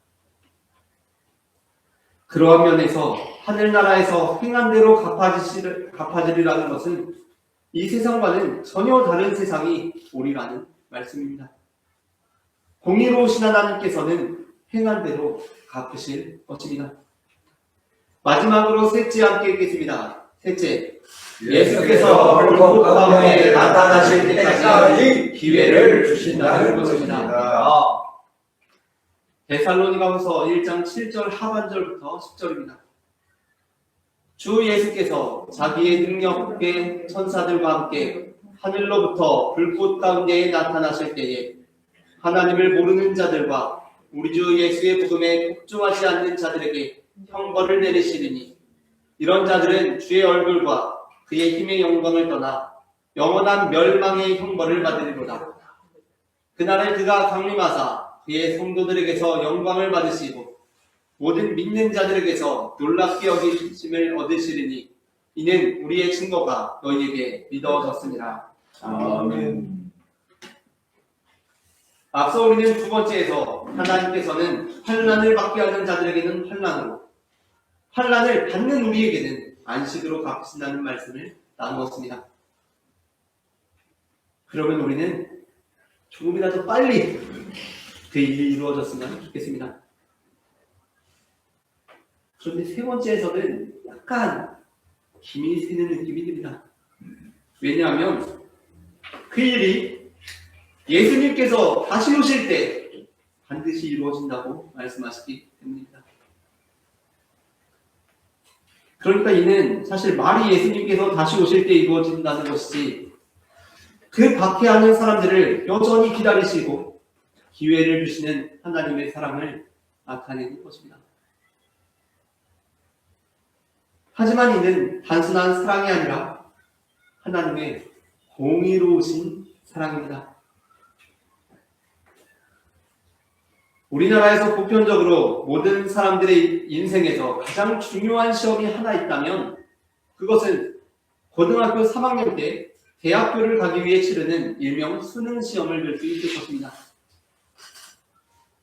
A: 그러한 면에서 하늘나라에서 행한 대로 갚아지리라는 것은 이 세상과는 전혀 다른 세상이 오리라는 말씀입니다. 공의로우신 하나님께서는 행한 대로 갚으실 것입니다. 마지막으로 셋째 함께 읽겠습니다. 셋째, 예수께서 불꽃 가운데 나타나실 때까지 기회를 주신다는 것입니다. 데살로니가후서 1장 7절 하반절부터 10절입니다. 주 예수께서 자기의 능력의 천사들과 함께 하늘로부터 불꽃 가운데에 나타나실 때에 하나님을 모르는 자들과 우리 주 예수의 복음에 복종하지 않는 자들에게 형벌을 내리시리니 이런 자들은 주의 얼굴과 그의 힘의 영광을 떠나 영원한 멸망의 형벌을 받으리로다. 그날에 그가 강림하사 그의 성도들에게서 영광을 받으시고 모든 믿는 자들에게서 놀랍게 여기심을 얻으시리니 이는 우리의 증거가 너희에게 믿어졌습니다.
B: 아멘.
A: 앞서 우리는 두 번째에서 하나님께서는 환난을 받게 하는 자들에게는 환난으로, 환난을 받는 우리에게는 안식으로 갚으신다는 말씀을 나누었습니다. 그러면 우리는 조금이라도 빨리 그 일이 이루어졌으면 좋겠습니다. 그런데 세 번째에서는 약간 힘이 새는 느낌이 듭니다. 왜냐하면 그 일이 예수님께서 다시 오실 때 반드시 이루어진다고 말씀하시기 때문입니다. 그러니까 이는 사실 말이 예수님께서 다시 오실 때 이루어진다는 것이지 그 박해하는 사람들을 여전히 기다리시고 기회를 주시는 하나님의 사랑을 나타내는 것입니다. 하지만 이는 단순한 사랑이 아니라 하나님의 공의로우신 사랑입니다. 우리나라에서 보편적으로 모든 사람들의 인생에서 가장 중요한 시험이 하나 있다면 그것은 고등학교 3학년 때 대학교를 가기 위해 치르는 일명 수능 시험을 볼 수 있을 것입니다.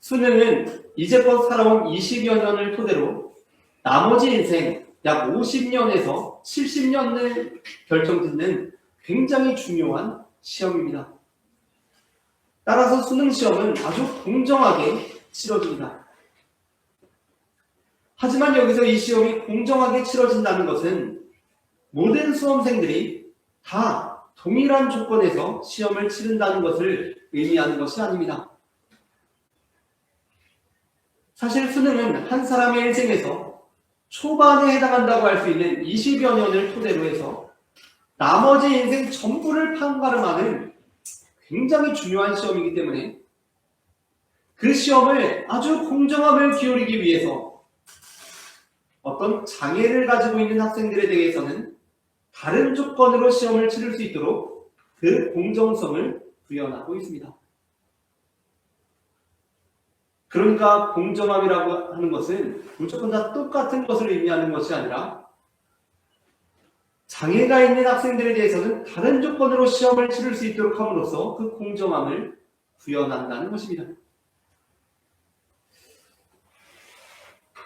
A: 수능은 이제껏 살아온 20여 년을 토대로 나머지 인생 약 50년에서 70년을 결정짓는 굉장히 중요한 시험입니다. 따라서 수능 시험은 아주 공정하게 치러집니다. 하지만 여기서 이 시험이 공정하게 치러진다는 것은 모든 수험생들이 다 동일한 조건에서 시험을 치른다는 것을 의미하는 것이 아닙니다. 사실 수능은 한 사람의 인생에서 초반에 해당한다고 할 수 있는 20여 년을 토대로 해서 나머지 인생 전부를 판가름하는 굉장히 중요한 시험이기 때문에 그 시험을 아주 공정함을 기울이기 위해서 어떤 장애를 가지고 있는 학생들에 대해서는 다른 조건으로 시험을 치를 수 있도록 그 공정성을 구현하고 있습니다. 그러니까 공정함이라고 하는 것은 무조건 다 똑같은 것을 의미하는 것이 아니라 장애가 있는 학생들에 대해서는 다른 조건으로 시험을 치를 수 있도록 함으로써 그 공정함을 구현한다는 것입니다.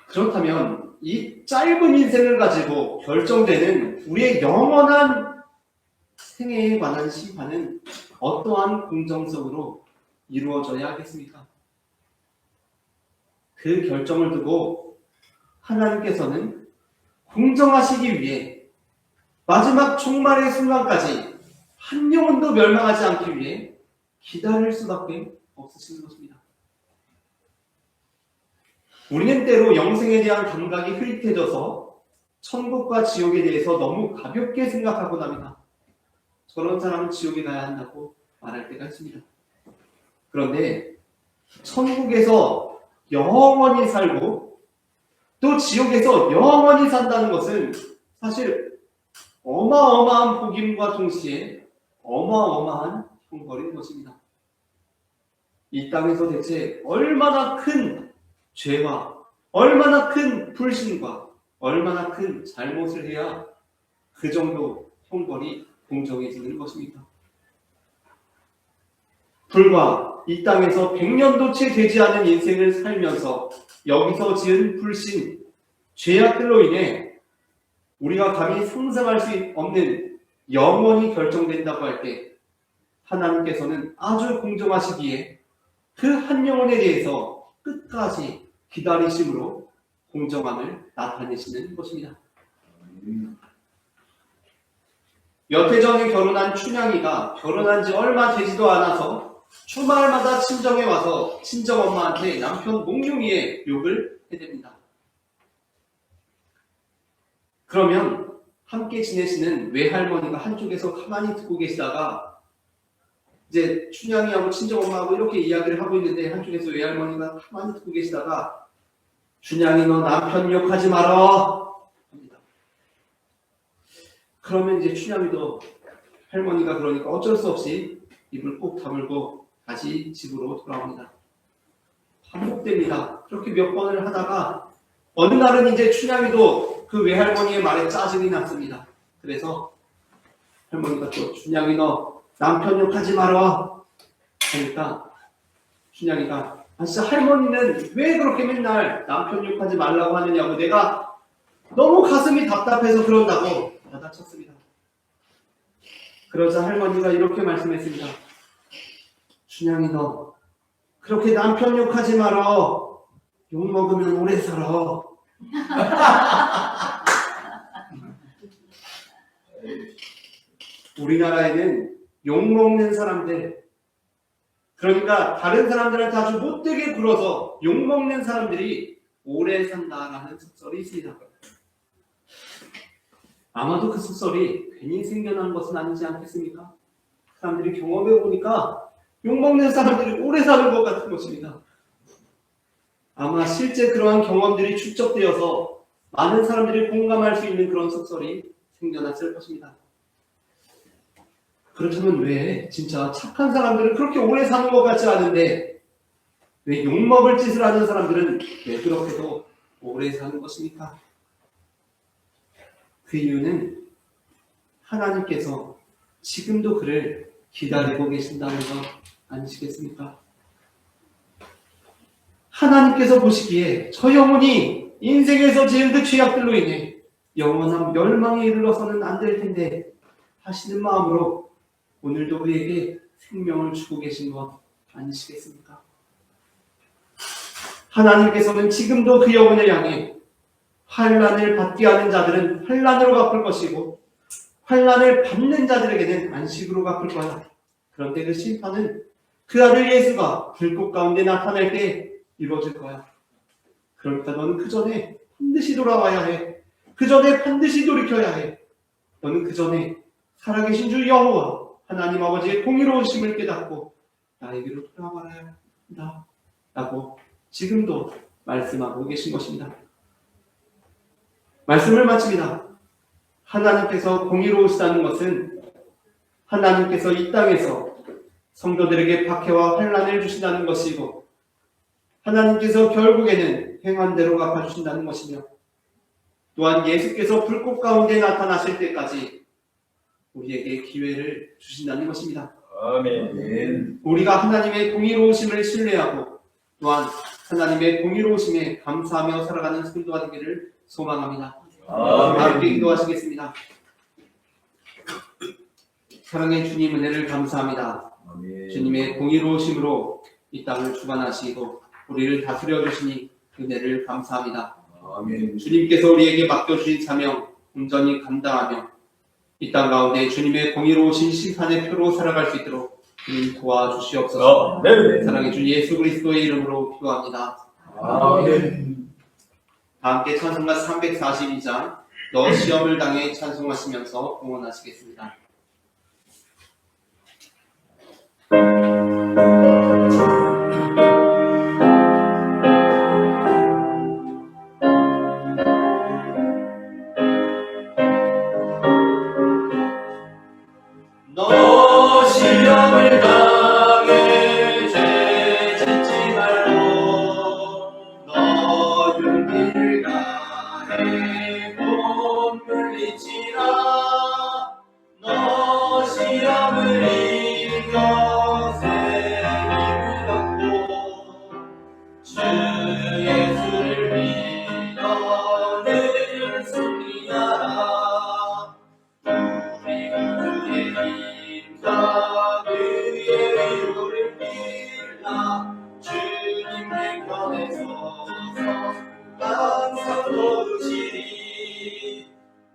A: 그렇다면 이 짧은 인생을 가지고 결정되는 우리의 영원한 생애에 관한 심판은 어떠한 공정성으로 이루어져야 하겠습니까? 그 결정을 두고 하나님께서는 공정하시기 위해 마지막 종말의 순간까지 한 영혼도 멸망하지 않기 위해 기다릴 수밖에 없으시는 것입니다. 우리는 때로 영생에 대한 감각이 흐릿해져서 천국과 지옥에 대해서 너무 가볍게 생각하곤 합니다. 저런 사람은 지옥에 가야 한다고 말할 때가 있습니다. 그런데 천국에서 영원히 살고 또 지옥에서 영원히 산다는 것은 사실 어마어마한 복임과 동시에 어마어마한 형벌인 것입니다. 이 땅에서 대체 얼마나 큰 죄와 얼마나 큰 불신과 얼마나 큰 잘못을 해야 그 정도 형벌이 공정해지는 것입니까? 불과 이 땅에서 100년도 채 되지 않은 인생을 살면서 여기서 지은 불신, 죄악들로 인해 우리가 감히 상상할 수 없는 영원히 결정된다고 할 때 하나님께서는 아주 공정하시기에 그 한 영혼에 대해서 끝까지 기다리심으로 공정함을 나타내시는 것입니다. 몇 해 전에 결혼한 춘향이가 결혼한 지 얼마 되지도 않아서 주말마다 친정에 와서 친정엄마한테 남편 몽룡이의 욕을 해댑니다. 그러면 함께 지내시는 외할머니가 한쪽에서 가만히 듣고 계시다가 이제 춘향이하고 친정엄마하고 이렇게 이야기를 하고 있는데 한쪽에서 외할머니가 가만히 듣고 계시다가 춘향이 너 남편 욕하지 마라 합니다. 그러면 이제 춘향이도 할머니가 그러니까 어쩔 수 없이 입을 꼭 다물고 다시 집으로 돌아옵니다. 반복됩니다. 그렇게 몇 번을 하다가 어느 날은 이제 춘향이도 그 외할머니의 말에 짜증이 났습니다. 그래서 할머니가 또 춘향이 너 남편 욕하지 마라 하니까 춘향이가 진짜 할머니는 왜 그렇게 맨날 남편 욕하지 말라고 하느냐고 내가 너무 가슴이 답답해서 그런다고 받아쳤습니다. 그러자 할머니가 이렇게 말씀했습니다. 춘향이 너 그렇게 남편 욕하지 마라. 욕 먹으면 오래 살아. 우리나라에는 욕먹는 사람들, 그러니까 다른 사람들한테 아주 못되게 굴어서 욕먹는 사람들이 오래 산다라는 속설이 있습니다. 아마도 그 속설이 괜히 생겨난 것은 아니지 않겠습니까? 사람들이 경험해보니까 욕먹는 사람들이 오래 사는 것 같은 것입니다. 아마 실제 그러한 경험들이 축적되어서 많은 사람들이 공감할 수 있는 그런 속설이 생겨났을 것입니다. 그렇다면 왜 진짜 착한 사람들은 그렇게 오래 사는 것 같지 않은데 왜 욕먹을 짓을 하는 사람들은 왜 그렇게도 오래 사는 것입니까? 그 이유는 하나님께서 지금도 그를 기다리고 계신다는 것 아니시겠습니까? 하나님께서 보시기에 저 영혼이 인생에서 지은 그 죄악들로 인해 영원한 멸망에 이르러서는 안 될 텐데 하시는 마음으로 오늘도 그에게 생명을 주고 계신 것 아니시겠습니까? 하나님께서는 지금도 그 영혼을 향해 환난을 받게 하는 자들은 환난으로 갚을 것이고 환난을 받는 자들에게는 안식으로 갚을 거야. 그런데 그 심판은 그 아들 예수가 불꽃 가운데 나타날 때 이루어질 거야. 그러니까 너는 그 전에 반드시 돌아와야 해. 그 전에 반드시 돌이켜야 해. 너는 그 전에 살아계신 주 여호와 하나님 아버지의 공의로우심을 깨닫고 나에게로 돌아와야 한다. 라고 지금도 말씀하고 계신 것입니다. 말씀을 마칩니다. 하나님께서 공의로우시다는 것은 하나님께서 이 땅에서 성도들에게 박해와 환난을 주신다는 것이고 하나님께서 결국에는 행한 대로 갚아주신다는 것이며 또한 예수께서 불꽃 가운데 나타나실 때까지 우리에게 기회를 주신다는 것입니다.
B: 아멘.
A: 우리가 하나님의 공의로우심을 신뢰하고 또한 하나님의 공의로우심에 감사하며 살아가는 성도가 되기를 소망합니다. 함께 기도하시겠습니다. 사랑의 주님 은혜를 감사합니다.
B: 아멘.
A: 주님의 공의로우심으로 이 땅을 주관하시고 우리를 다스려 주시니 은혜를 감사합니다.
B: 아멘.
A: 주님께서 우리에게 맡겨주신 사명 온전히 감당하며 이 땅 가운데 주님의 공의로우신 심판의 표로 살아갈 수 있도록 주님 도와주시옵소서.
B: 네.
A: 사랑의 주 예수 그리스도의 이름으로 기도합니다.
B: 아멘.
A: 다 함께 찬송가 342장 너 시험을 당해 찬송하시면서 응원하시겠습니다. 너 시험을 당해 죄 짓지 말고 너 용기를 다해 못 물리치라 너 시험을 이겨 생명을 얻고 주 예수를 믿어 늘 승리하라 우리 구주의 힘과 그의 위로를 빌라 주님의 편에 서서 항상 도우시리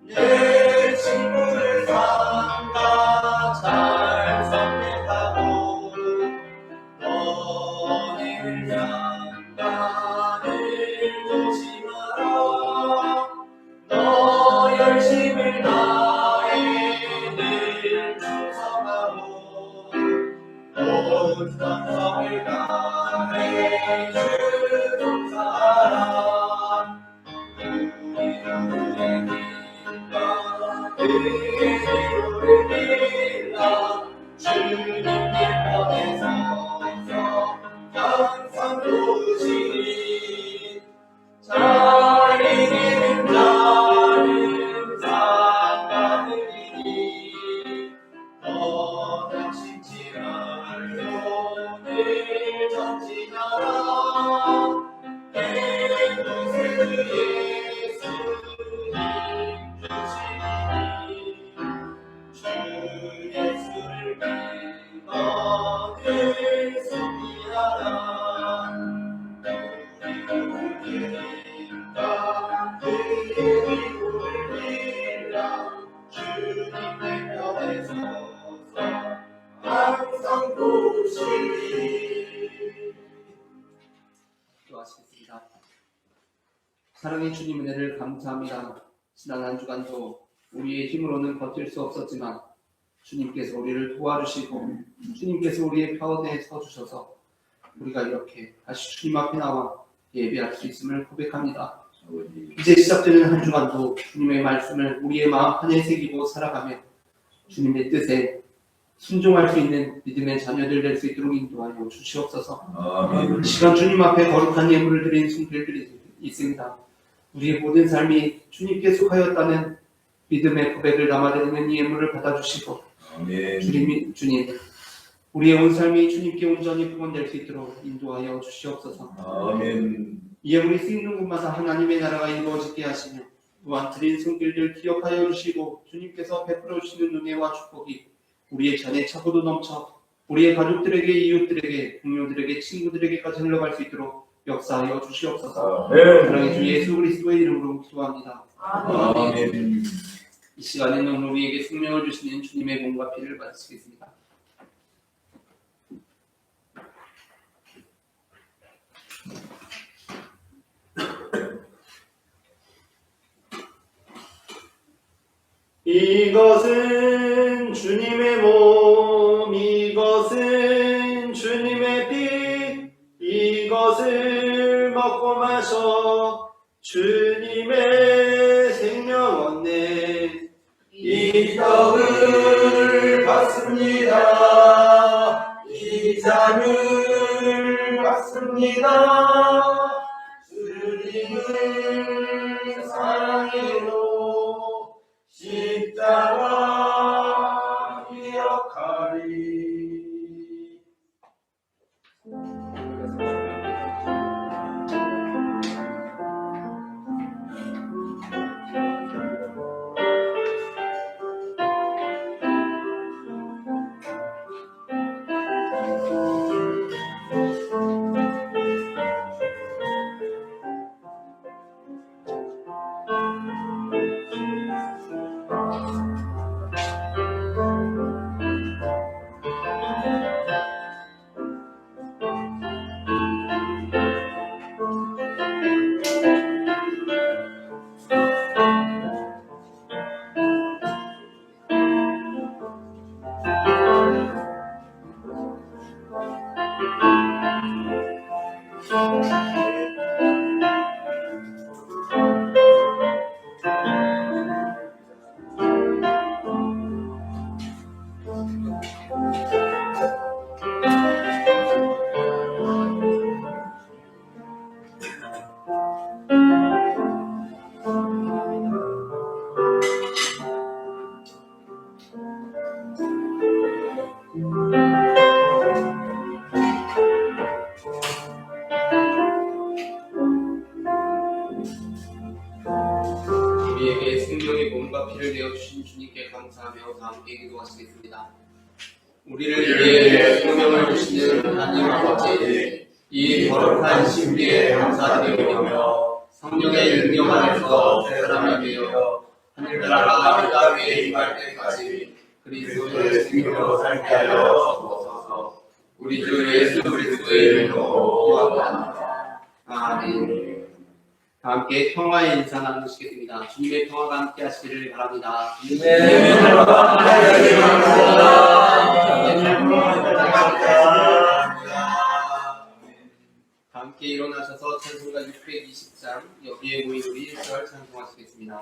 A: 내 친구를 삼가 잘 선택하고 너희를 장가를 놓지 마라 너 열심을 다해 늘 충성하고 온 정성을 다해 주 봉사하라 우리 누구의 힘과 그의 위로를 빌라 주님의 편에 서서 항상 도우시니 잘 이기는 자는 상가들이니 너 당신치 말고 늘 전진하라 내 구세주 예수 힘주시니 주 예수를 믿어 늘 승리하라 우리 구주의 힘과 그의 위로를 빌라 주님의 편에 서서 항상 도우시리. 기도하시겠습니다. 사랑의 주님 은혜를 감사합니다. 지난 한 주간도 우리의 힘으로는 버틸 수 없었지만 주님께서 우리를 도와주시고 주님께서 우리의 편에 서주셔서 우리가 이렇게 다시 주님 앞에 나와 예배할 수 있음을 고백합니다. 이제 시작되는 한 주간도 주님의 말씀을 우리의 마음 안에 새기고 살아가며 주님의 뜻에 순종할 수 있는 믿음의 자녀들 될 수 있도록 인도하여 주시옵소서.
B: 아멘.
A: 이 시간 주님 앞에 거룩한 예물을 드리는 순결들이 있습니다. 우리의 모든 삶이 주님께 속하였다는 믿음의 고백을 담아드리는 이 예물을 받아주시고
B: 아멘.
A: 주님 우리의 온 삶이 주님께 온전히 구원될 수 있도록 인도하여 주시옵소서.
B: 아멘.
A: 이 예물이 쓰이는 곳마다 하나님의 나라가 이루어지게 하시며 또한 드린 손길들 기억하여 주시고 주님께서 베풀어 주시는 은혜와 축복이 우리의 잔에 차고도 넘쳐 우리의 가족들에게, 이웃들에게, 동료들에게, 친구들에게까지 흘러갈 수 있도록 역사하여 주시옵소서. 사랑의 주 예수 그리스도의 이름으로 기도합니다.
B: 아멘.
A: 이 시간에는 우리에게 생명을 주시는 주님의 몸과 피를 바치겠습니다. 이것은 주님의 몸, 이것은 주님의 피, 이것을 먹고 마셔 주님의 생명 얻네.
B: 이 떡을 받습니다. 이 잔을 받습니다. 주님을 사랑해요. 십자가 기억하리. 우리에게 생명의 몸과 피를 내어주신 주님께 감사하며 다 함께 기도하시겠습니다. 우리를 위해 생명을 주시는 하나님 아버지, 이 거룩한 신비에 감사드리며 성령의 능력 안에서 사람이 되어 하늘나라 그 땅에 임할 때까지 그리스도의 생명으로 살게 하여 주옵소서. 우리 주 예수 그리스도의 이름으로 기도합니다. 아멘. 다 함께 평화의 인사 나누시겠습니다. 주님의 평화가 함께 하시기를 바랍니다. 다 함께 일어나셔서 찬송가 620장 여기에 모인 우리 1절 찬송하시겠습니다.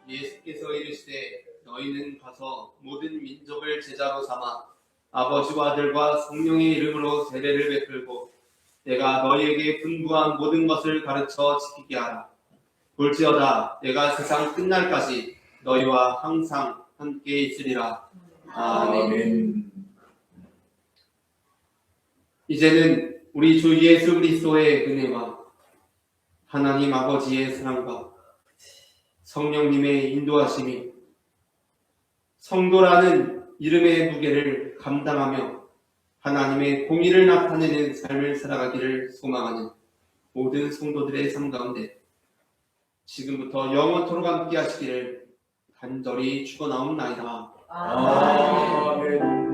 B: 예수께서 이르시되 너희는 가서 모든 민족을 제자로 삼아 아버지와 아들과 성령의 이름으로 세례를 베풀고 내가 너희에게 분부한 모든 것을 가르쳐 지키게 하라. 볼지어다 내가 세상 끝날까지 너희와 항상 함께 있으리라. 아멘. 이제는 우리 주 예수 그리스도의 은혜와 하나님 아버지의 사랑과 성령님의 인도하심이 성도라는 이름의 무게를 감당하며 하나님의 공의를 나타내는 삶을 살아가기를 소망하는 모든 성도들의 삶 가운데 지금부터 영원토록 함께 하시기를 간절히 축원하옵나이다.
D: 아멘.